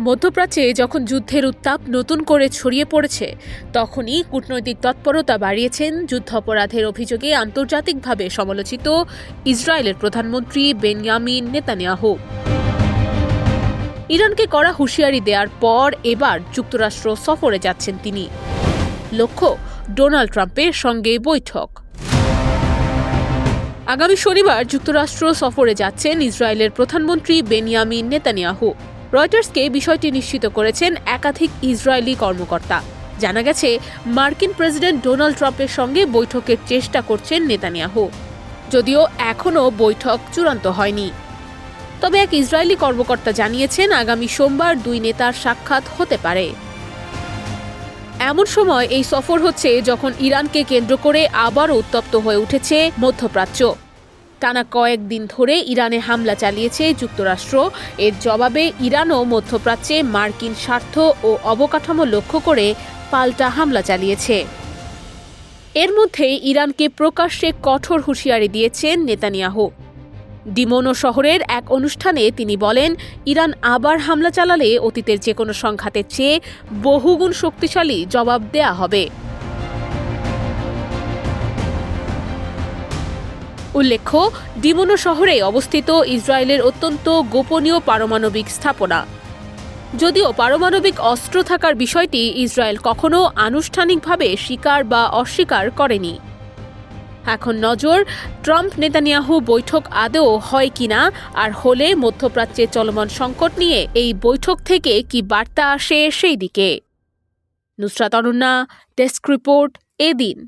মধ্যপ্রাচ্যে যখন যুদ্ধের উত্তাপ নতুন করে ছড়িয়ে পড়েছে, তখনই কূটনৈতিক তৎপরতা বাড়িয়েছেন যুদ্ধাপরাধের অভিযোগে আন্তর্জাতিকভাবে সমালোচিত ইসরায়েলের প্রধানমন্ত্রী বেনিয়ামিন নেতানিয়াহু। ইরানকে কড়া হুঁশিয়ারি দেওয়ার পর এবার যুক্তরাষ্ট্র সফরে যাচ্ছেন তিনি। লক্ষ্য ডোনাল্ড ট্রাম্পের সঙ্গে বৈঠক। আগামী শনিবার যুক্তরাষ্ট্র সফরে যাচ্ছেন ইসরায়েলের প্রধানমন্ত্রী বেনিয়ামিন নেতানিয়াহু। রয়টার্সকে বিষয়টি নিশ্চিত করেছেন একাধিক ইসরায়েলি কর্মকর্তা। জানা গেছে, মার্কিন প্রেসিডেন্ট ডোনাল্ড ট্রাম্পের সঙ্গে বৈঠকের চেষ্টা করছেন নেতানিয়াহু, যদিও এখনও বৈঠক চূড়ান্ত হয়নি। তবে এক ইসরায়েলি কর্মকর্তা জানিয়েছেন, আগামী সোমবার দুই নেতার সাক্ষাৎ হতে পারে। এমন সময় এই সফর হচ্ছে যখন ইরানকে কেন্দ্র করে আবারও উত্তপ্ত হয়ে উঠেছে মধ্যপ্রাচ্য। টানা কয়েকদিন ধরে ইরানে হামলা চালিয়েছে যুক্তরাষ্ট্র। এর জবাবে ইরানও মধ্যপ্রাচ্যে মার্কিন স্বার্থ ও অবকাঠামো লক্ষ্য করে পাল্টা হামলা চালিয়েছে। এর মধ্যেই ইরানকে প্রকাশ্যে কঠোর হুঁশিয়ারি দিয়েছেন নেতানিয়াহু। ডিমোনো শহরের এক অনুষ্ঠানে তিনি বলেন, ইরান আবার হামলা চালালে অতীতের যে কোনো সংঘাতের চেয়ে বহুগুণ শক্তিশালী জবাব দেয়া হবে। উল্লেখ্য, ডিমোনো শহরে অবস্থিত ইসরায়েলের অত্যন্ত গোপনীয় পারমাণবিক স্থাপনা। যদিও পারমাণবিক অস্ত্র থাকার বিষয়টি ইসরায়েল কখনো আনুষ্ঠানিকভাবে স্বীকার বা অস্বীকার করেনি। এখন নজর, ট্রাম্প নেতানিয়াহু বৈঠক আদৌ হয় কিনা, আর হলে মধ্যপ্রাচ্যে চলমান সংকট নিয়ে এই বৈঠক থেকে কি বার্তা আসে সেই দিকে। নুসরাত অনন্যা, ডেস্ক রিপোর্ট, এদিন।